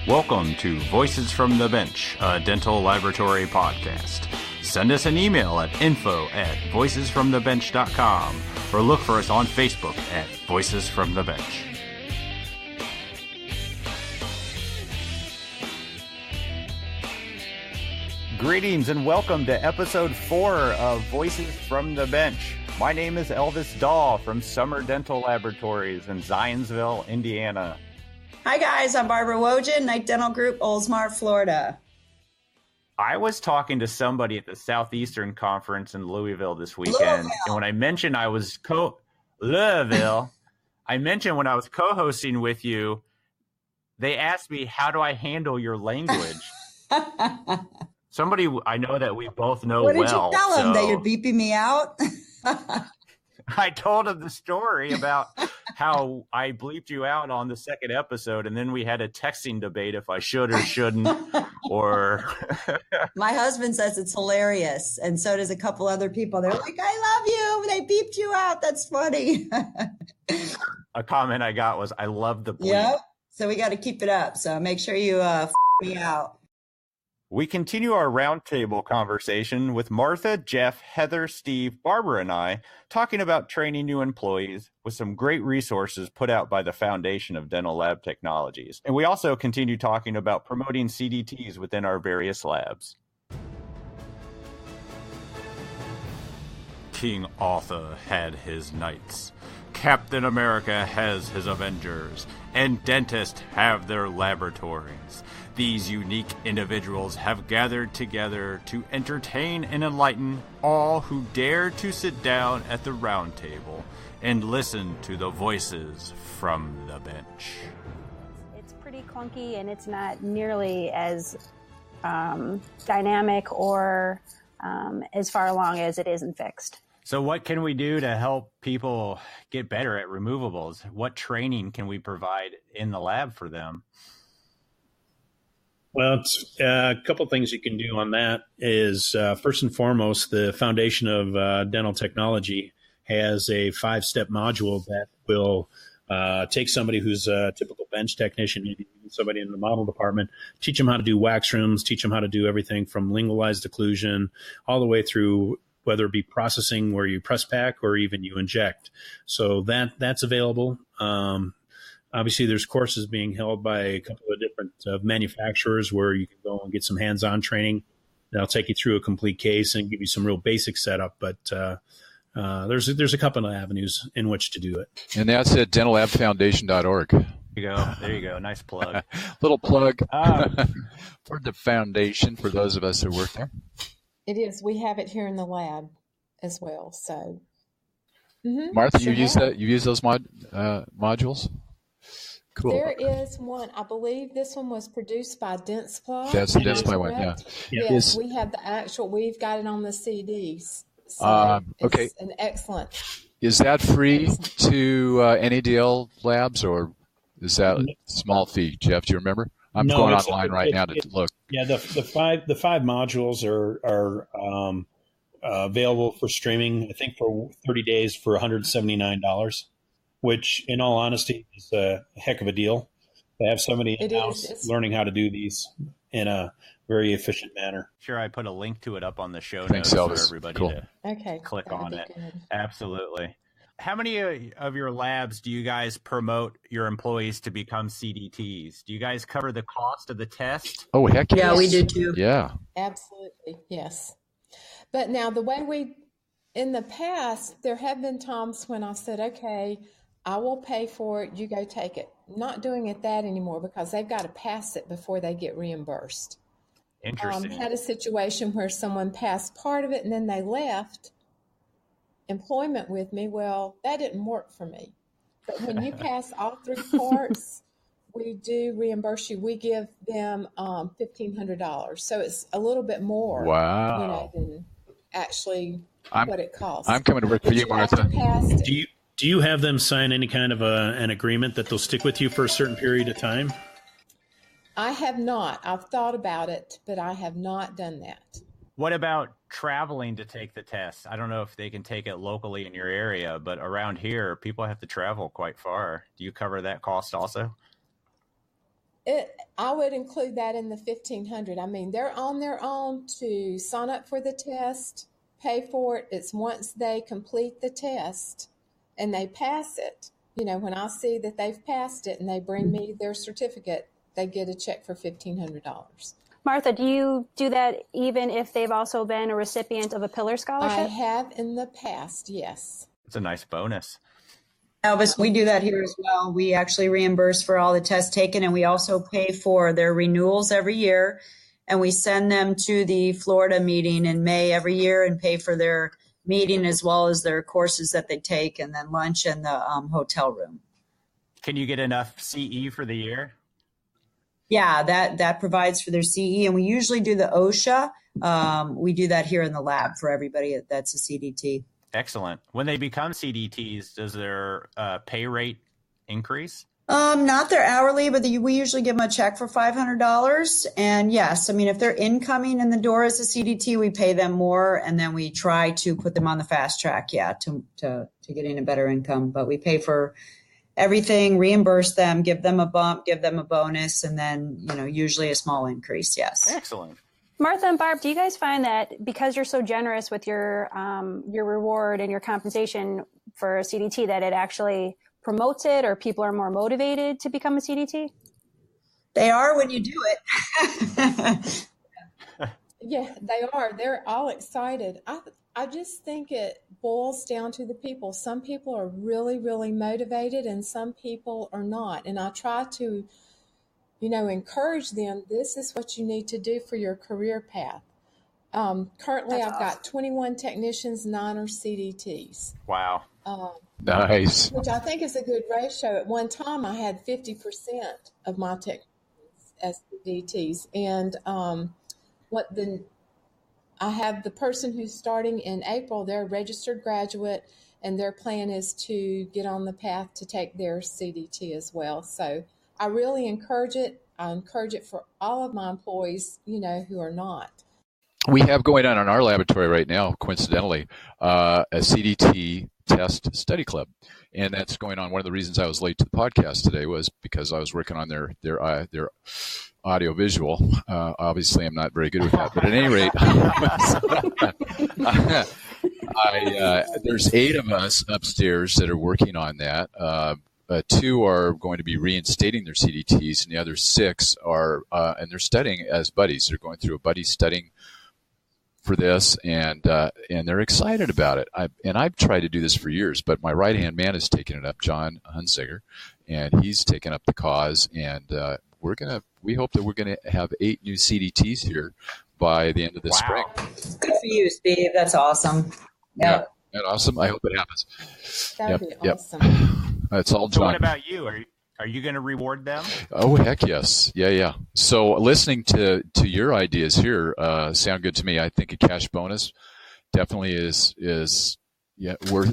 Welcome to Voices from the Bench, a dental laboratory podcast. Send us an email at info@voicesfromthebench.com or look for us on Facebook at Voices from the Bench. Greetings and welcome to episode 4 of Voices from the Bench. My name is Elvis Dahl from Summer Dental Laboratories in Zionsville, Indiana. Hi guys, I'm Barbara Wojin, Night Dental Group, Oldsmar, Florida. I was talking to somebody at the Southeastern Conference in Louisville this weekend, and when I mentioned I was Louisville, I mentioned when I was co-hosting with you, they asked me, how do I handle your language? Somebody I know that we both know well. What did you tell them, that you're beeping me out? I told him the story about how I bleeped you out on the second episode, and then we had a texting debate if I should or shouldn't. Or my husband says it's hilarious, and so does a couple other people. They're like, "I love you." They beeped you out. That's funny. A comment I got was, "I love the bleep." Yep. So we got to keep it up. So make sure you me out. We continue our roundtable conversation with Martha, Jeff, Heather, Steve, Barbara, and I talking about training new employees with some great resources put out by the Foundation of Dental Lab Technologies. And we also continue talking about promoting CDTs within our various labs. King Arthur had his knights. Captain America has his Avengers, and dentists have their laboratories. These unique individuals have gathered together to entertain and enlighten all who dare to sit down at the round table and listen to the voices from the bench. It's pretty clunky, and it's not nearly as dynamic or as far along as it is in fixed. So what can we do to help people get better at removables? What training can we provide in the lab for them? Well, it's, a couple of things you can do on that is, first and foremost, the Foundation of Dental Technology has a 5-step module that will take somebody who's a typical bench technician, maybe somebody in the model department, teach them how to do wax rooms, teach them how to do everything from lingualized occlusion all the way through whether it be processing where you press pack or even you inject. So that's available. Obviously, there's courses being held by a couple of different manufacturers where you can go and get some hands-on training. They'll take you through a complete case and give you some real basic setup. But there's a couple of avenues in which to do it. And that's at dentallabfoundation.org. There you go. Nice plug. Little plug for the foundation for those of us that work there. It is. We have it here in the lab as well. So, Martha, you use those modules? Cool. There is one. I believe this one was produced by Dentsply. That's the Dentsply one, yeah. Yes, we have the actual. We've got it on the CDs. So okay. It's an excellent. Is that free to NADL labs, or is that a small fee? Jeff, do you remember? I'm going online right now to look. Yeah, the five modules are available for streaming. I think for 30 days for $179. Which, in all honesty, is a heck of a deal. They have somebody in-house learning how to do these in a very efficient manner. Sure, I put a link to it up on the show notes for everybody to click on it. Good. Absolutely. How many of your labs do you guys promote your employees to become CDTs? Do you guys cover the cost of the test? Oh, heck yes. Yeah, we do too. Yeah. Absolutely, yes. But now the way in the past, there have been times when I said, okay, I will pay for it, you go take it. Not doing it that anymore because they've got to pass it before they get reimbursed. Interesting. Had a situation where someone passed part of it and then they left employment with me. Well, that didn't work for me. But when you pass all 3 parts, we do reimburse you. We give them $1,500. So it's a little bit more than actually what it costs. I'm coming to work for you, Martha. Do you have them sign any kind of an agreement that they'll stick with you for a certain period of time? I have not. I've thought about it, but I have not done that. What about traveling to take the test? I don't know if they can take it locally in your area, but around here, people have to travel quite far. Do you cover that cost also? I would include that in the 1,500. I mean, they're on their own to sign up for the test, pay for it. It's once they complete the test and they pass it. When I see that they've passed it and they bring me their certificate, they get a check for $1,500. Martha, do you do that even if they've also been a recipient of a Pillar Scholarship? I have in the past, yes. It's a nice bonus. Elvis, we do that here as well. We actually reimburse for all the tests taken, and we also pay for their renewals every year. And we send them to the Florida meeting in May every year and pay for their meeting as well as their courses that they take, and then lunch and the hotel room. Can you get enough CE for the year? Yeah, that provides for their CE, and we usually do the OSHA. We do that here in the lab for everybody that's a CDT. Excellent. When they become CDTs, does their pay rate increase? Not their hourly, but we usually give them a check for $500. And yes, I mean, if they're incoming in the door as a CDT, we pay them more, and then we try to put them on the fast track, to getting a better income. But we pay for everything, reimburse them, give them a bump, give them a bonus, and then, usually a small increase. Yes. Excellent. Martha and Barb, do you guys find that because you're so generous with your reward and your compensation for a CDT that it actually promotes it, or people are more motivated to become a CDT? They are when you do it. Yeah, they are. They're all excited. I just think it boils down to the people. Some people are really, really motivated, and some people are not. And I try to encourage them. This is what you need to do for your career path. Currently, I've got 21 technicians, 9 are CDTs. Wow. Nice. Which I think is a good ratio. At one time, I had 50% of my technicians as CDTs. And I have the person who's starting in April. They're a registered graduate, and their plan is to get on the path to take their CDT as well. So I really encourage it. I encourage it for all of my employees, who are not. We have going on in our laboratory right now, coincidentally, a CDT test study club. And that's going on. One of the reasons I was late to the podcast today was because I was working on their audio visual. Obviously, I'm not very good with that. But at any rate, there's 8 of us upstairs that are working on that. 2 are going to be reinstating their CDTs, and the other 6 are, and they're studying as buddies. They're going through a buddy studying for this, and they're excited about it. I've tried to do this for years, but my right-hand man has taken it up, John Hunziger, and he's taken up the cause, and we hope that we're gonna have 8 new CDTs here by the end of the spring. Good for you, Steve. That's awesome. Yeah. That awesome? I hope it happens. That would be awesome. It's all So John. what about you? Are you going to reward them? Oh, heck yes. Yeah. So listening to your ideas here sound good to me. I think a cash bonus definitely is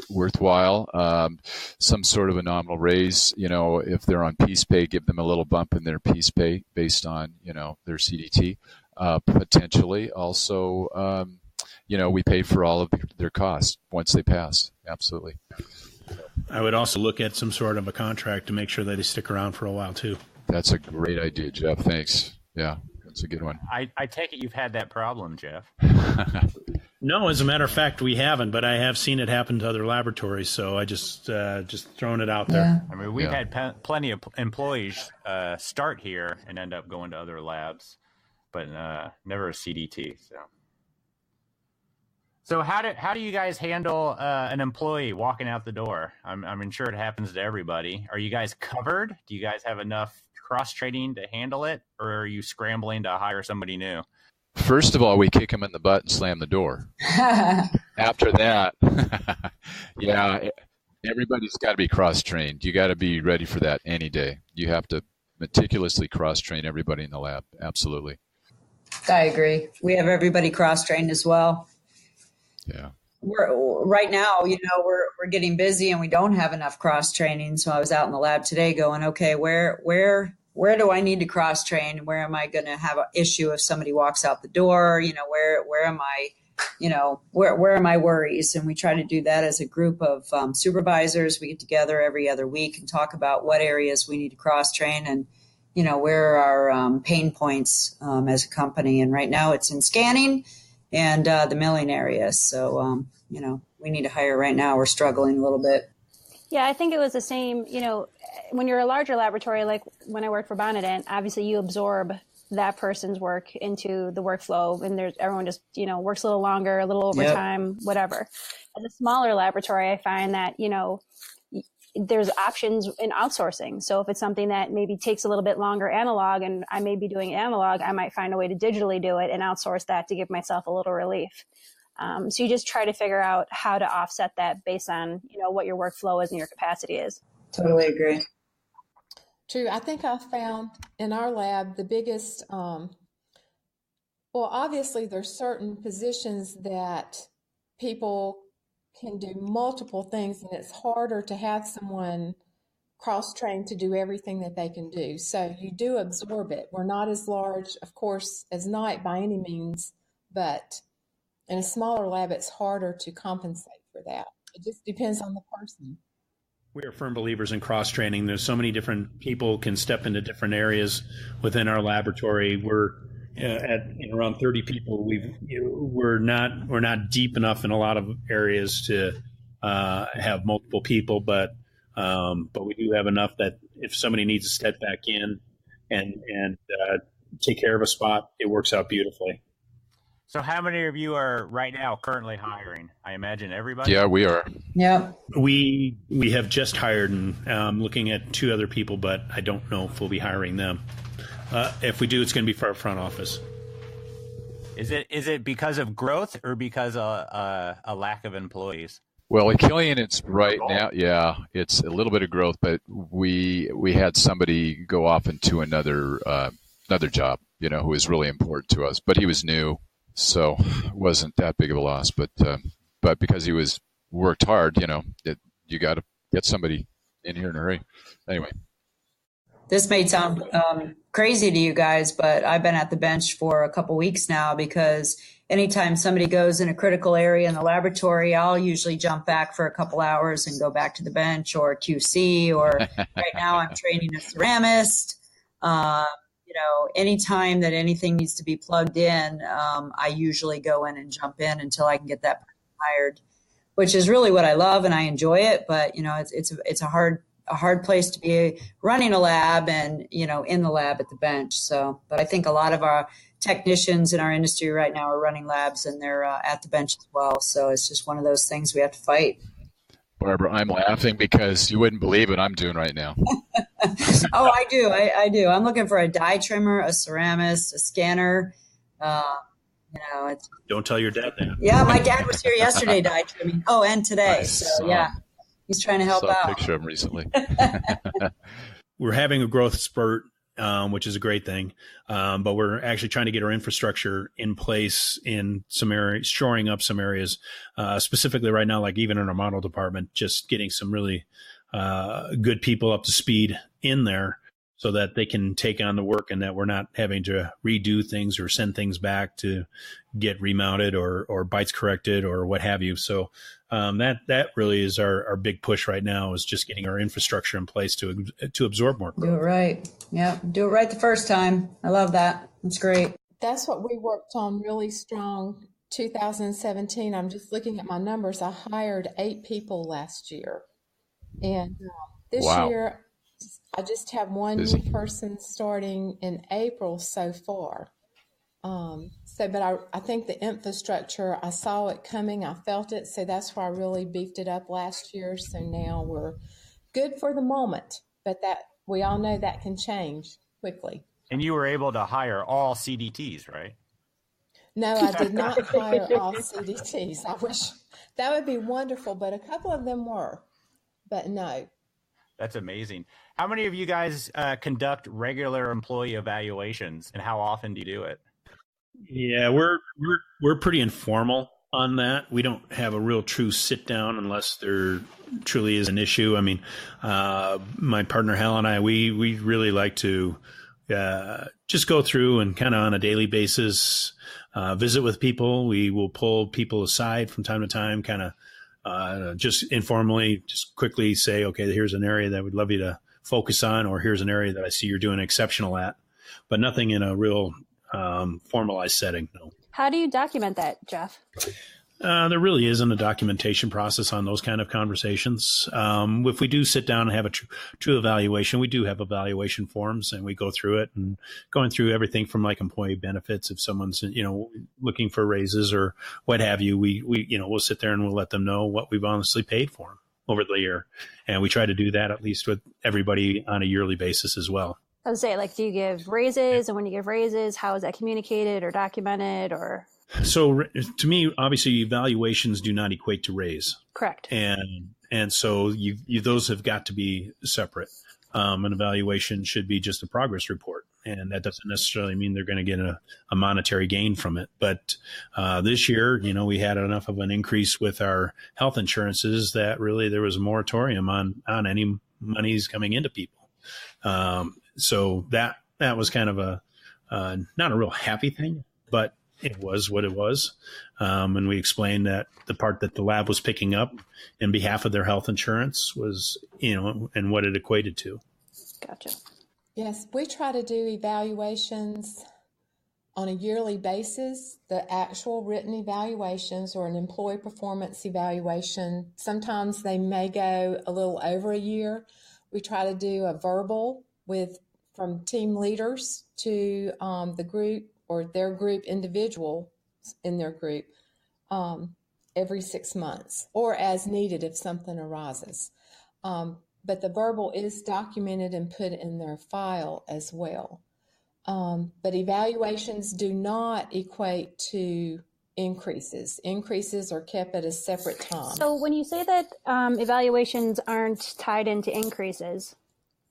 worthwhile. Some sort of a nominal raise, if they're on piece pay, give them a little bump in their piece pay based on, their CDT. Potentially also, we pay for all of their costs once they pass. Absolutely. I would also look at some sort of a contract to make sure that they stick around for a while too. That's a great idea, Jeff. Thanks. Yeah, that's a good one. I take it you've had that problem, Jeff. No, as a matter of fact, we haven't, but I have seen it happen to other laboratories, so I just throwing it out there. I mean, we've had plenty of employees start here and end up going to other labs, but never a CDT. So how do you guys handle an employee walking out the door? I'm sure it happens to everybody. Are you guys covered? Do you guys have enough cross-training to handle it, or are you scrambling to hire somebody new? First of all, we kick them in the butt and slam the door. After that, everybody's got to be cross-trained. You got to be ready for that any day. You have to meticulously cross-train everybody in the lab. Absolutely. I agree. We have everybody cross-trained as well. Yeah. Right now, we're getting busy and we don't have enough cross training. So I was out in the lab today going, okay, where do I need to cross train? Where am I going to have an issue if somebody walks out the door? Where am I? Where are my worries? And we try to do that as a group of supervisors. We get together every other week and talk about what areas we need to cross train. And where are our pain points as a company. And right now it's in scanning and the milling areas. So, we need to hire right now. We're struggling a little bit. Yeah, I think it was the same, when you're a larger laboratory, like when I worked for Bonadent, obviously you absorb that person's work into the workflow, and everyone just, works a little longer, a little overtime, whatever. As a smaller laboratory, I find that, there's options in outsourcing. So if it's something that maybe takes a little bit longer analog and I may be doing analog, I might find a way to digitally do it and outsource that to give myself a little relief. So you just try to figure out how to offset that based on, what your workflow is and your capacity is. Totally agree. True. I think I found in our lab the biggest, obviously there's certain positions that people can do multiple things, and it's harder to have someone cross-trained to do everything that they can do. So you do absorb it. We're not as large, of course, as Knight by any means, but in a smaller lab, it's harder to compensate for that. It just depends on the person. We are firm believers in cross-training. There's so many different people can step into different areas within our laboratory. We're at around 30 people. We're not deep enough in a lot of areas to have multiple people, but we do have enough that if somebody needs to step back in and take care of a spot, it works out beautifully. So how many of you are right now currently hiring? I imagine everybody? Yeah, we are. Yep. We have just hired, and I'm looking at 2 other people, but I don't know if we'll be hiring them. If we do, it's going to be for our front office. Is it because of growth or because of a lack of employees? Well, at Killian, it's right now, yeah, it's a little bit of growth, but we had somebody go off into another job, who was really important to us, but he was new, so it wasn't that big of a loss. But because he worked hard, you got to get somebody in here in a hurry. Anyway. This may sound crazy to you guys, but I've been at the bench for a couple weeks now because anytime somebody goes in a critical area in the laboratory, I'll usually jump back for a couple hours and go back to the bench or QC, or right now I'm training a ceramist. Anytime that anything needs to be plugged in, I usually go in and jump in until I can get that person hired, which is really what I love and I enjoy it. But, it's a hard place to be running a lab and, in the lab at the bench. So, but I think a lot of our technicians in our industry right now are running labs and they're at the bench as well. So it's just one of those things we have to fight. Barbara, I'm laughing because you wouldn't believe what I'm doing right now. Oh, I do. I do. I'm looking for a dye trimmer, a ceramist, a scanner. Don't tell your dad that. Yeah, my dad was here yesterday dye trimming. Oh, and today. Yeah. He's trying to help out. I saw a picture of him recently. We're having a growth spurt, which is a great thing. But we're actually trying to get our infrastructure in place in some areas, shoring up some areas, specifically right now, like even in our model department, just getting some really good people up to speed in there so that they can take on the work and that we're not having to redo things or send things back to get remounted or bytes corrected or what have you. So that really is our big push right now, is just getting our infrastructure in place to absorb more growth. Do it right. Yeah. Do it right the first time. I love that. That's great. That's what we worked on really strong 2017. I'm just looking at my numbers. I hired 8 people last year. And this year, I just have one new person starting in April so far. But I think the infrastructure, I saw it coming, I felt it, so that's why I really beefed it up last year. So now we're good for the moment, but that we all know that can change quickly. And you were able to hire all CDTs, right? No, I did not hire all CDTs. I wish that would be wonderful, but a couple of them were, but no. That's amazing. How many of you guys conduct regular employee evaluations, and how often do you do it? Yeah, we're pretty informal on that. We don't have a real true sit down unless there truly is an issue. I mean, my partner Hal and I, we really like to just go through and kind of on a daily basis visit with people. We will pull people aside from time to time, kind of just informally, just quickly say, okay, here's an area that we'd love you to focus on, or here's an area that I see you're doing exceptional at, but nothing in a real formalized setting. No. How do you document that, Jeff? There really isn't a documentation process on those kind of conversations. If we do sit down and have a true evaluation, we do have evaluation forms, and we go through it, and going through everything from like employee benefits. If someone's, looking for raises or what have you, we'll sit there and we'll let them know what we've honestly paid for them over the year. And we try to do that at least with everybody on a yearly basis as well. I would say, do you give raises? And when you give raises, how is that communicated or documented or? So to me, obviously, evaluations do not equate to raise. Correct. And so those have got to be separate. An evaluation should be just a progress report, and that doesn't necessarily mean they're going to get a monetary gain from it. But this year, we had enough of an increase with our health insurances that really there was a moratorium on any monies coming into people. So that was kind of not a real happy thing, but it was what it was. And we explained that the part that the lab was picking up in behalf of their health insurance was, and what it equated to. Gotcha. Yes, we try to do evaluations on a yearly basis. The actual written evaluations or an employee performance evaluation, sometimes they may go a little over a year. We try to do a verbal from team leaders to the group or their group individual in their group every 6 months or as needed if something arises. But the verbal is documented and put in their file as well. But evaluations do not equate to increases. Increases are kept at a separate time. So when you say that evaluations aren't tied into increases,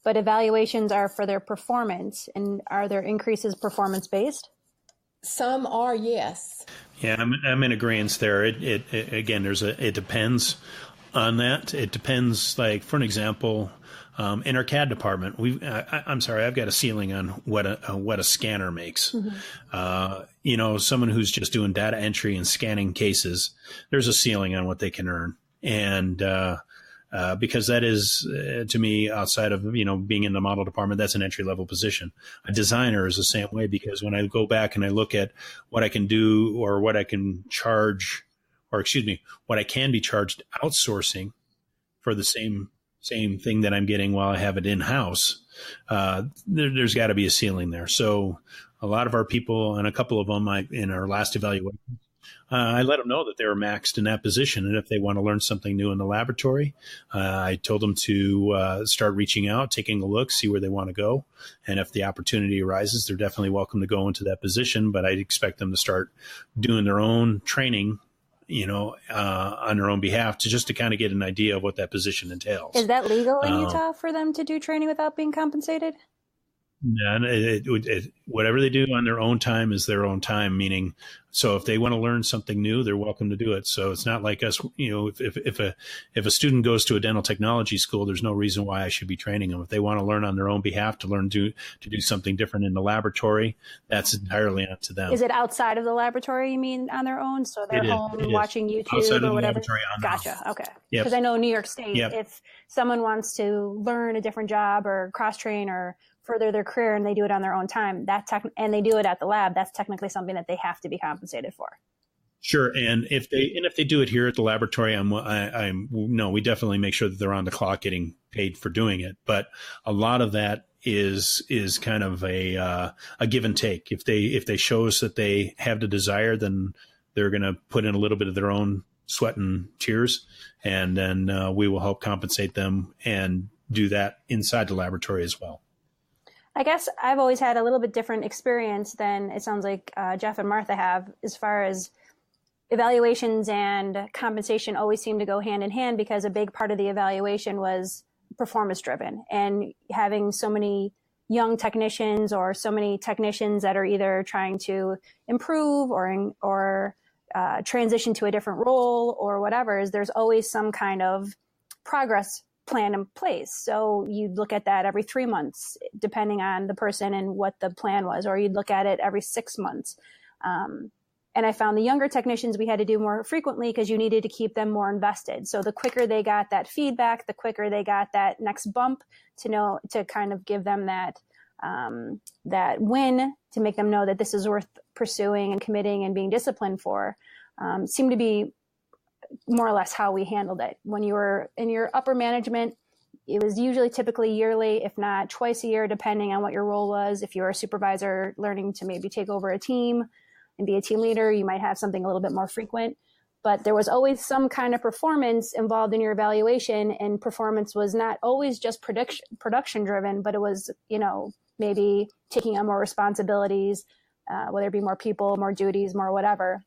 but evaluations are for their performance, and are their increases performance-based? Some are, yes. Yeah, I'm in agreement there. It again, it depends on that. It depends. Like for an example, in our CAD department, I'm sorry, I've got a ceiling on what a scanner makes. Mm-hmm. Someone who's just doing data entry and scanning cases, there's a ceiling on what they can earn, and because that is, to me, outside of, being in the model department, that's an entry-level position. A designer is the same way, because when I go back and I look at what I can do or what I can charge, what I can be charged outsourcing for the same thing that I'm getting while I have it in-house, there's got to be a ceiling there. So a lot of our people, and a couple of them in our last evaluation, I let them know that they were maxed in that position. And if they want to learn something new in the laboratory, I told them to start reaching out, taking a look, see where they want to go. And if the opportunity arises, they're definitely welcome to go into that position. But I'd expect them to start doing their own training, on their own behalf to kind of get an idea of what that position entails. Is that legal in Utah for them to do training without being compensated? No, whatever they do on their own time is their own time, meaning, so if they want to learn something new, they're welcome to do it. So it's not like us, if a student goes to a dental technology school, there's no reason why I should be training them. If they want to learn on their own behalf to do something different in the laboratory, that's entirely up to them. Is it outside of the laboratory, you mean, on their own? So they're home watching YouTube outside or whatever? Gotcha. Okay. Because I know New York State, if someone wants to learn a different job or cross-train or further their career and they do it on their own time, and they do it at the lab, that's technically something that they have to be compensated for. Sure. And if they do it here at the laboratory, we definitely make sure that they're on the clock getting paid for doing it. But a lot of that is kind of a give and take. If they show us that they have the desire, then they're going to put in a little bit of their own sweat and tears, and then we will help compensate them and do that inside the laboratory as well. I guess I've always had a little bit different experience than it sounds like Jeff and Martha have, as far as evaluations and compensation always seem to go hand in hand, because a big part of the evaluation was performance driven, and having so many young technicians or so many technicians that are either trying to improve or transition to a different role or whatever, is there's always some kind of progress plan in place. So you'd look at that every 3 months, depending on the person and what the plan was, or you'd look at it every 6 months. And I found the younger technicians we had to do more frequently because you needed to keep them more invested. So the quicker they got that feedback, the quicker they got that next bump to kind of give them that win, to make them know that this is worth pursuing and committing and being disciplined for, seemed to be more or less how we handled it. When you were in your upper management, it was usually typically yearly, if not twice a year, depending on what your role was. If you were a supervisor learning to maybe take over a team and be a team leader, you might have something a little bit more frequent. But there was always some kind of performance involved in your evaluation, and performance was not always just production driven, but it was, maybe taking on more responsibilities, whether it be more people, more duties, more whatever.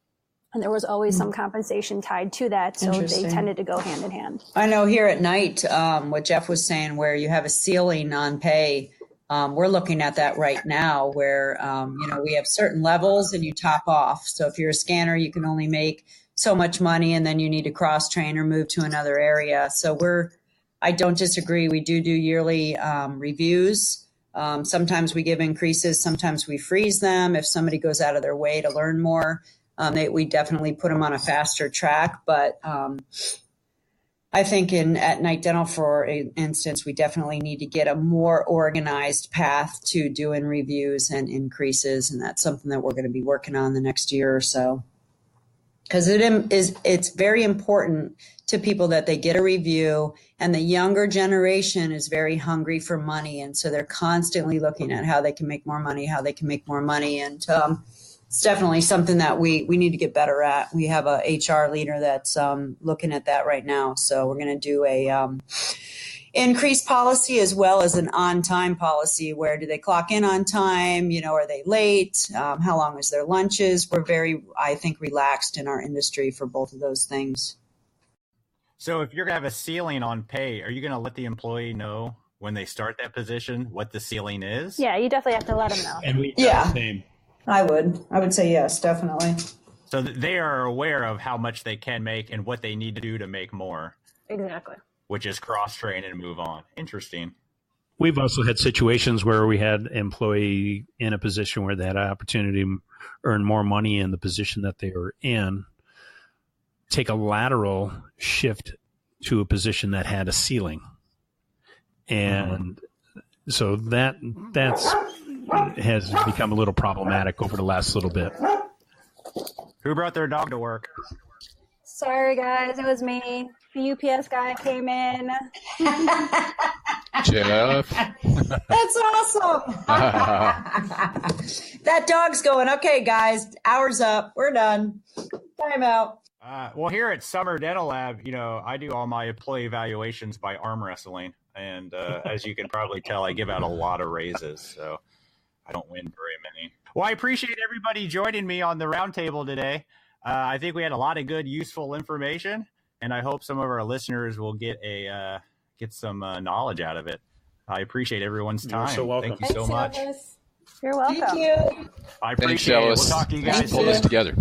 And there was always some compensation tied to that. So they tended to go hand in hand. I know here at night, what Jeff was saying, where you have a ceiling on pay, we're looking at that right now where, we have certain levels and you top off. So if you're a scanner, you can only make so much money and then you need to cross train or move to another area. So I don't disagree. We do yearly reviews. Sometimes we give increases. Sometimes we freeze them. If somebody goes out of their way to learn more, we definitely put them on a faster track. But I think at Night Dental, for instance, we definitely need to get a more organized path to doing reviews and increases. And that's something that we're going to be working on the next year or so. Because it's very important to people that they get a review, and the younger generation is very hungry for money. And so they're constantly looking at how they can make more money. And it's definitely something that we need to get better at. We have a HR leader that's looking at that right now. So we're going to do a increased policy as well as an on-time policy. Where do they clock in on time? Are they late? How long is their lunches? We're very, I think, relaxed in our industry for both of those things. So if you're going to have a ceiling on pay, are you going to let the employee know when they start that position what the ceiling is? Yeah, you definitely have to let them know. And we do the same. I would say yes, definitely. So they are aware of how much they can make and what they need to do to make more. Exactly. Which is cross-train and move on. Interesting. We've also had situations where we had an employee in a position where they had an opportunity to earn more money in the position that they were in, take a lateral shift to a position that had a ceiling. And so that's has become a little problematic over the last little bit. Who brought their dog to work? Sorry, guys. It was me. The UPS guy came in. Jeff. That's awesome. That dog's going, okay, guys, hour's up. We're done. Time out. Well, here at Summer Dental Lab, I do all my employee evaluations by arm wrestling. And as you can probably tell, I give out a lot of raises. So I don't win very many. Well, I appreciate everybody joining me on the roundtable today. I think we had a lot of good, useful information, and I hope some of our listeners will get some knowledge out of it. I appreciate everyone's time. You're so welcome. Thank you so much. Elvis. You're welcome. Thank you. I appreciate it. We'll talk to you guys Pull this together.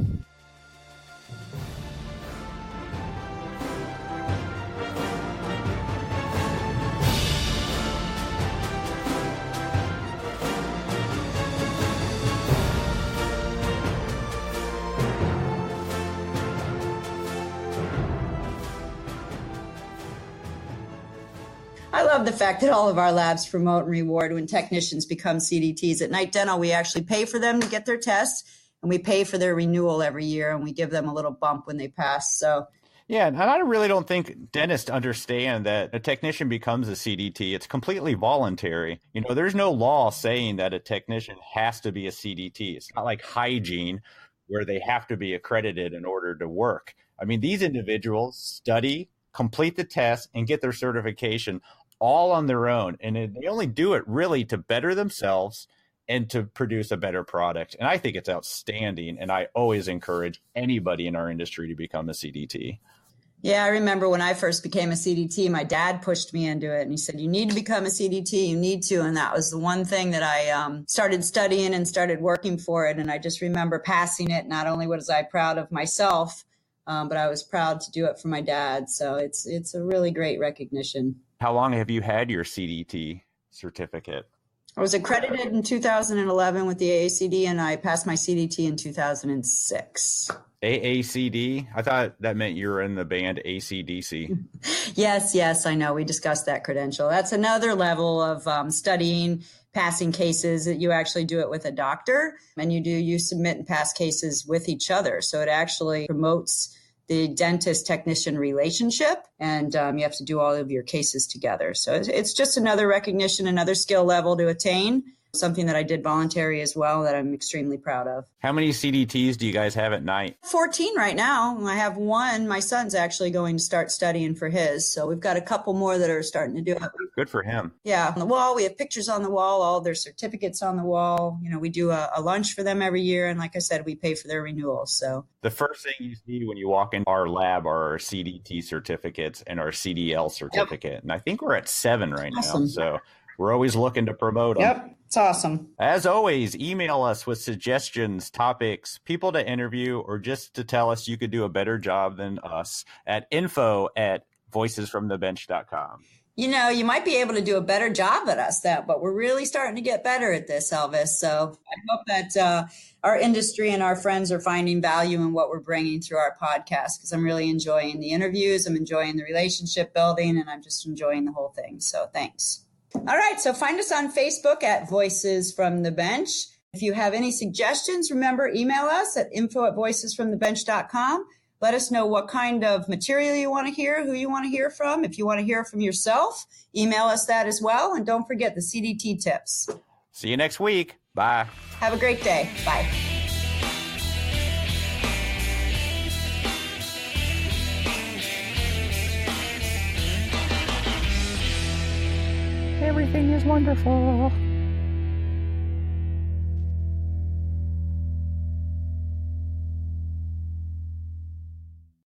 I love the fact that all of our labs promote and reward when technicians become CDTs. At Night Dental, we actually pay for them to get their tests, and we pay for their renewal every year, and we give them a little bump when they pass. So, yeah, and I really don't think dentists understand that a technician becomes a CDT. It's completely voluntary. There's no law saying that a technician has to be a CDT. It's not like hygiene where they have to be accredited in order to work. I mean, these individuals study, complete the test, and get their certification all on their own. And they only do it really to better themselves and to produce a better product. And I think it's outstanding. And I always encourage anybody in our industry to become a CDT. yeah, I remember when I first became a CDT, my dad pushed me into it, and he said, you need to become a CDT, you need to. And that was the one thing that I started studying and started working for it. And I just remember passing it. Not only was I proud of myself, but I was proud to do it for my dad. So it's a really great recognition. How long have you had your CDT certificate? I was accredited in 2011 with the AACD, and I passed my CDT in 2006. AACD? I thought that meant you were in the band AC/DC. Yes, I know. We discussed that credential. That's another level of studying, passing cases. You actually do it with a doctor, and you submit and pass cases with each other. So it actually promotes the dentist-technician relationship, and you have to do all of your cases together. So it's just another recognition, another skill level to attain, something that I did voluntary as well that I'm extremely proud of. How many CDTs do you guys have at night? 14 right now. I have one. My son's actually going to start studying for his. So we've got a couple more that are starting to do it. Good for him. Yeah. On the wall, we have pictures on the wall, all their certificates on the wall. We do a lunch for them every year. And like I said, we pay for their renewals. So the first thing you see when you walk in our lab are our CDT certificates and our CDL certificate. Yep. And I think we're at 7 right now. So we're always looking to promote them. Yep. It's awesome. As always, email us with suggestions, topics, people to interview, or just to tell us you could do a better job than us at info@voicesfromthebench.com. You might be able to do a better job at us, but we're really starting to get better at this, Elvis. So I hope that our industry and our friends are finding value in what we're bringing through our podcast, because I'm really enjoying the interviews. I'm enjoying the relationship building, and I'm just enjoying the whole thing. So thanks. All right. So find us on Facebook at Voices from the Bench. If you have any suggestions, remember, email us at info@voicesfromthebench.com. Let us know what kind of material you want to hear, who you want to hear from. If you want to hear from yourself, email us that as well. And don't forget the CDT tips. See you next week. Bye. Have a great day. Bye. Everything is wonderful.